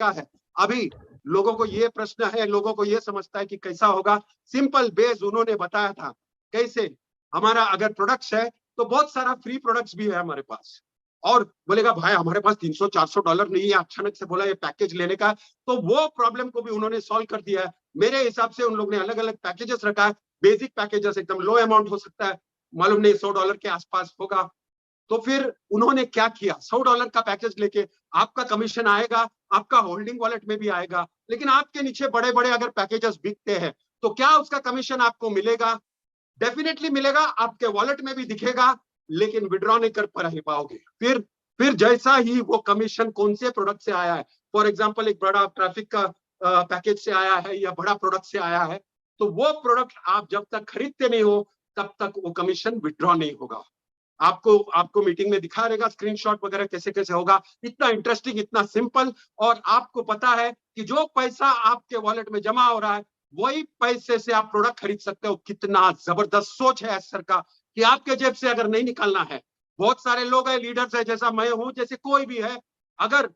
का है। अभी लोगों को ये प्रश्न है, लोगों को ये समझता है कि कैसा होगा। सिंपल बेस उन्होंने बताया था कैसे हमारा अगर प्रोडक्ट्स है तो बहुत सारा फ्री प्रोडक्ट्स भी है हमारे पास। और बोलेगा भाई हमारे पास $300-400 नहीं है, अचानक से बोला ये पैकेज लेने का, तो वो प्रॉब्लम को भी उन्होंने सॉल्व कर दिया है। मेरे हिसाब से उन लोग ने अलग अलग पैकेजेस रखा है। बेसिक पैकेजेस एकदम लो अमाउंट हो सकता है, मालूम नहीं $100 के आसपास होगा। तो फिर उन्होंने क्या किया, $100 का पैकेज लेके आपका कमीशन आएगा, आपका होल्डिंग वॉलेट में भी आएगा, लेकिन आपके नीचे बड़े बड़े अगर पैकेजेस बिकते हैं तो क्या उसका कमीशन आपको मिलेगा? डेफिनेटली मिलेगा, आपके वॉलेट में भी दिखेगा, लेकिन विड्रॉ नहीं कर पाओगे। फिर जैसा ही वो कमीशन कौन से प्रोडक्ट से आया है, फॉर एग्जांपल एक बड़ा ट्रैफिक का पैकेज से आया है या बड़ा प्रोडक्ट से आया है, तो वो प्रोडक्ट आप जब तक खरीदते नहीं हो तब तक वो कमीशन विड्रॉ नहीं होगा। आपको मीटिंग में दिखा रहेगा स्क्रीनशॉट वगैरह कैसे कैसे होगा। इतना इंटरेस्टिंग, इतना सिंपल, और आपको पता है कि जो पैसा आपके वॉलेट में जमा हो रहा है वही पैसे से आप प्रोडक्ट खरीद सकते हो। कितना जबरदस्त सोच है सर का कि आपके जेब से अगर नहीं निकालना है। बहुत सारे लोग हैं, लीडर्स है, जैसा मैं हूं, जैसे कोई भी है, अगर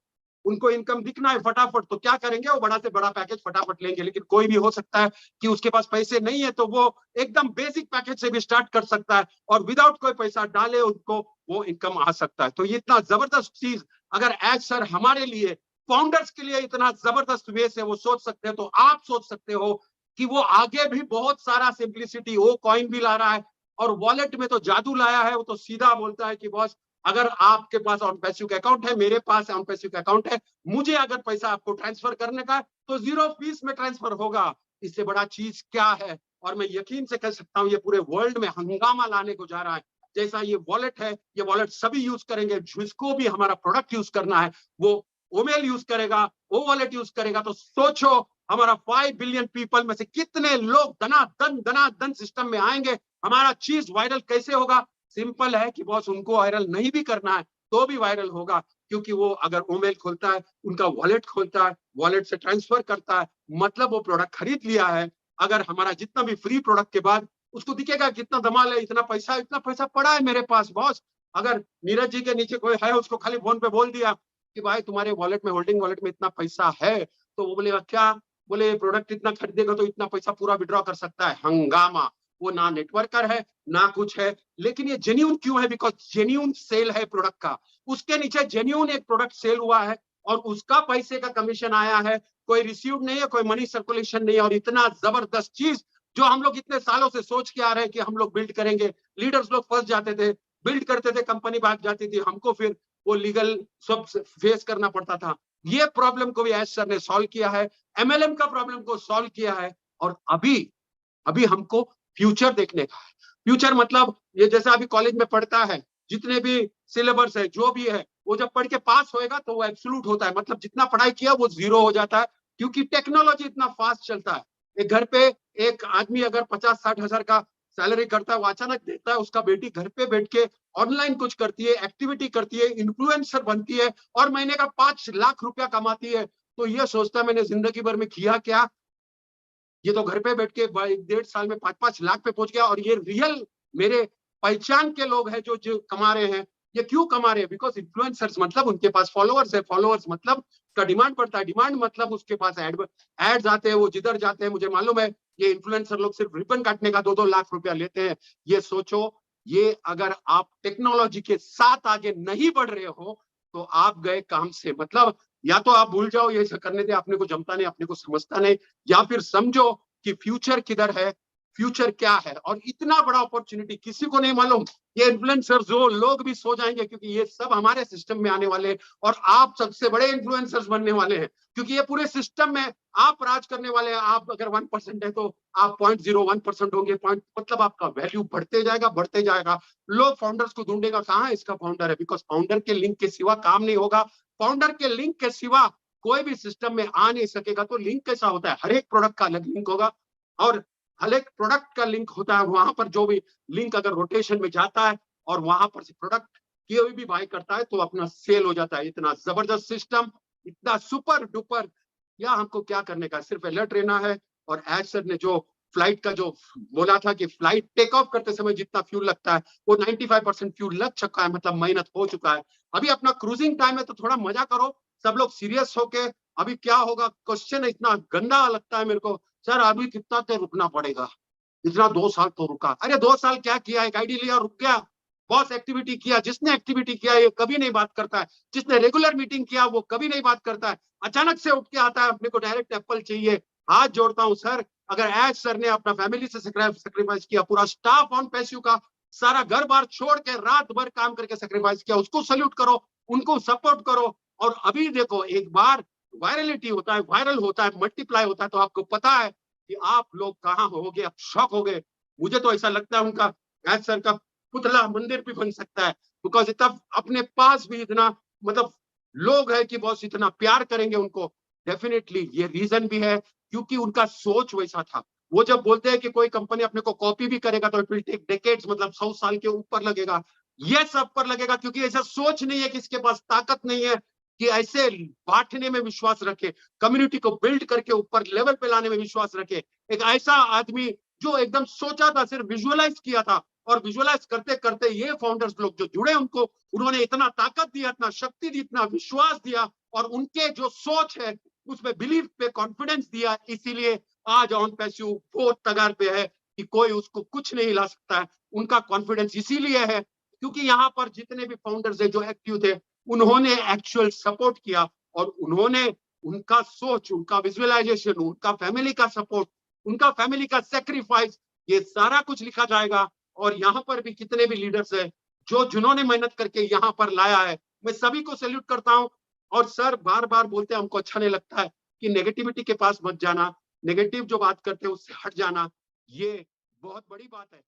उनको इनकम दिखना है फटाफट तो क्या करेंगे, वो बड़ा से बड़ा पैकेज फटाफट लेंगे। लेकिन कोई भी हो सकता है कि उसके पास पैसे नहीं है, तो वो एकदम बेसिक पैकेज से भी स्टार्ट कर सकता है और विदाउट कोई पैसा डाले उनको वो इनकम आ सकता है। तो ये इतना जबरदस्त चीज अगर एज सर हमारे लिए फाउंडर्स के लिए इतना जबरदस्त वे से वो सोच सकते हैं, तो आप सोच सकते हो कि वो आगे भी बहुत सारा सिंप्लिसिटी, वो कॉइन भी ला रहा है और वॉलेट में तो जादू लाया है। वो तो सीधा बोलता है कि बॉस अगर आपके पास ऑन पैसिव अकाउंट है, मेरे पास ऑन पैसिव अकाउंट है, मुझे अगर पैसा आपको ट्रांसफर करने का है तो 0 फीस में ट्रांसफर होगा। इससे बड़ा चीज क्या है? और मैं यकीन से कह सकता हूं ये पूरे वर्ल्ड में हंगामा लाने को जा रहा है। जैसा ये वॉलेट है, ये वॉलेट सभी यूज करेंगे। जिसको भी हमारा प्रोडक्ट यूज करना है वो ओमेल यूज करेगा, वो वॉलेट यूज करेगा। तो सोचो हमारा 5 बिलियन पीपल में से कितने लोग दनादन सिस्टम में आएंगे। हमारा चीज वायरल कैसे होगा? सिंपल है कि बॉस उनको वायरल नहीं भी करना है तो भी वायरल होगा, क्योंकि वो अगर ओमेल खोलता है, उनका वॉलेट खोलता है, वॉलेट से ट्रांसफर करता है, मतलब वो प्रोडक्ट खरीद लिया है। अगर हमारा जितना भी फ्री प्रोडक्ट के बाद उसको दिखेगा कितना धमाल है, इतना पैसा पड़ा है मेरे पास बॉस। अगर नीरज जी के नीचे कोई है, उसको खाली फोन पे बोल दिया कि भाई तुम्हारे वॉलेट में, होल्डिंग वॉलेट में इतना पैसा है, तो वो बोलेगा क्या? बोले प्रोडक्ट इतना खरीदेगा तो इतना पैसा पूरा विड्रॉ कर सकता है। हंगामा। वो ना नेटवर्कर है ना कुछ है, लेकिन ये जेन्यून क्यों है? बिकॉज जेन्यून सेल है प्रोडक्ट का। उसके नीचे जेन्यून एक प्रोडक्ट सेल हुआ है और उसका पैसे का कमीशन आया है, कोई रिसीव नहीं है, कोई मनी सर्कुलेशन नहीं है। और इतना जबरदस्त चीज जो हम लोग इतने सालों से सोच के आ रहे हैं कि हम लोग बिल्ड करेंगे। लीडर्स लोग फंस जाते थे, बिल्ड करते थे, कंपनी भाग जाती थी, हमको फिर वो लीगल सब फेस करना पड़ता था। ये प्रॉब्लम को भी एस सर ने सॉल्व किया है, एमएलएम का प्रॉब्लम को सॉल्व किया है। और अभी हमको फ्यूचर देखने का है। फ्यूचर मतलब ये जैसा अभी कॉलेज में पढ़ता है, जितने भी सिलेबस है, जो भी है, वो जब पढ़ के पास होएगा तो वो एब्सोल्यूट होता है, मतलब जितना पढ़ाई किया वो 0 हो जाता है, क्योंकि टेक्नोलॉजी इतना फास्ट चलता है। एक घर पे एक आदमी अगर 50-60 हजार का सैलरी करता है, वो अचानक देखता है उसका बेटी घर पे बैठ के ऑनलाइन कुछ करती है, एक्टिविटी करती है, इन्फ्लुएंसर बनती है और महीने का 5 लाख रुपया कमाती है। तो ये सोचता है मैंने जिंदगी भर में किया क्या? ये तो घर पे बैठ के 1.5 साल में 5-5 लाख पे पहुंच गया। और ये रियल मेरे पहचान के लोग हैं जो कमा रहे हैं। ये क्यों कमा रहे हैं? बिकॉज इन्फ्लुएंसर्स, मतलब उनके पास फॉलोअर्स है, फॉलोअर्स मतलब का डिमांड बढ़ता है, डिमांड मतलब उसके पास एड्स आते हैं, वो जिधर जाते हैं मुझे मालूम है। ये इन्फ्लुएंसर लोग सिर्फ रिबन काटने का 2-2 लाख रुपया लेते हैं। ये सोचो, ये अगर आप टेक्नोलॉजी के साथ आगे नहीं बढ़ रहे हो तो आप गए काम से। मतलब या तो आप भूल जाओ ये करने दे, अपने को जमता नहीं, अपने को समझता नहीं, या फिर समझो कि फ्यूचर किधर है, फ्यूचर क्या है। और इतना बड़ा अपॉर्चुनिटी किसी को नहीं मालूम। ये इन्फ्लुएंसर जो लोग भी सो जाएंगे, क्योंकि ये सब हमारे सिस्टम में आने वाले हैं और आप सबसे बड़े इन्फ्लुएंसर्स बनने वाले हैं, क्योंकि ये पूरे सिस्टम में आप राज करने वाले हैं। आप अगर 1% है तो आप 0.01% होंगे, मतलब आपका वैल्यू बढ़ते जाएगा, बढ़ते जाएगा। लोग फाउंडर्स को ढूंढेगा, कहाँ इसका फाउंडर है? बिकॉज फाउंडर के लिंक के सिवा काम नहीं होगा। फाउंडर के लिंक के सिवा कोई भी सिस्टम में आ नहीं सकेगा। तो लिंक कैसा होता है? हर एक प्रोडक्ट का अलग लिंक होगा और हर एक प्रोडक्ट का लिंक होता है। वहां पर जो भी लिंक अगर रोटेशन में जाता है और वहां पर से प्रोडक्ट कोई भी बाय करता है तो अपना सेल हो जाता है। इतना जबरदस्त सिस्टम, इतना सुपर डुपर। या हमको क्या करने का? सिर्फ अलर्ट रहना है। और एज सर ने जो फ्लाइट का जो बोला था कि फ्लाइट टेक ऑफ करते समय जितना फ्यूल लगता है वो 95% फ्यूल लग चुका है, मतलब मेहनत हो चुका है। अभी अपना क्रूजिंग टाइम है तो थोड़ा मजा करो, सब लोग सीरियस होके अभी क्या होगा, क्वेश्चन इतना गंदा लगता है मेरे को। सर अभी कितना देर रुकना पड़ेगा, इतना 2 साल तो रुका। अरे 2 साल क्या किया, एक आईडी लिया रुक गया, बॉस एक्टिविटी किया, जिसने एक्टिविटी किया ये कभी नहीं बात करता है, जिसने रेगुलर मीटिंग किया वो कभी नहीं बात करता है, अचानक से उठ के आता है अपने को डायरेक्ट एप्पल चाहिए। हाथ जोड़ता हूं सर, अगर एज सर ने अपना फैमिली से सेक्रीफाइस किया, पूरा स्टाफ ऑन पैसिव का सारा घर बार छोड़ के रात भर काम करके सेक्रीफाइस किया, उसको सल्यूट करो, उनको सपोर्ट करो। और अभी देखो, एक बार वायरलिटी होता है, वायरल होता है, मल्टीप्लाई होता है, तो आपको पता है कि आप लोग कहां होगे, आप शॉक हो गए। मुझे तो ऐसा लगता है उनका एज सर का पुतला मंदिर भी बन सकता है, बिकॉज इतना अपने पास भी इतना मतलब लोग है कि बॉस इतना प्यार करेंगे उनको। डेफिनेटली ये रीजन भी है क्योंकि उनका सोच वैसा था। वो जब बोलते हैं कि कोई कंपनी अपने को कॉपी भी करेगा तो इट विल टेक डेकेड्स, मतलब 100 साल के ऊपर लगेगा, ये सब पर लगेगा, क्योंकि ऐसा सोच नहीं है, किसके पास ताकत नहीं है कि ऐसे बांटने में विश्वास रखे, कम्युनिटी को बिल्ड करके ऊपर लेवल पे लाने में विश्वास रखे। एक ऐसा आदमी जो एकदम सोचा था, सिर्फ विजुअलाइज किया था, और विजुअलाइज करते करते ये फाउंडर्स लोग जो जुड़े उनको उन्होंने इतना ताकत दिया, इतना शक्ति दी, इतना विश्वास दिया, और उनके जो सोच है उसमें बिलीव पे कॉन्फिडेंस दिया। इसीलिए आज ऑन पैसिव वो तगार पे है कि कोई उसको कुछ नहीं ला सकता है। उनका कॉन्फिडेंस इसीलिए है क्योंकि यहाँ पर जितने भी फाउंडर्स है जो एक्टिव थे, उन्होंने एक्चुअल सपोर्ट किया, और उन्होंने उनका सोच, उनका विजुअलाइजेशन, उनका फैमिली का सपोर्ट, उनका फैमिली का सेक्रीफाइस, ये सारा कुछ लिखा जाएगा। और यहाँ पर भी कितने भी लीडर्स हैं जो जिन्होंने मेहनत करके यहाँ पर लाया है, मैं सभी को सैल्यूट करता हूँ। और सर बार बार बोलते हैं, हमको अच्छा नहीं लगता है कि नेगेटिविटी के पास मत जाना, नेगेटिव जो बात करते हैं उससे हट जाना, ये बहुत बड़ी बात है।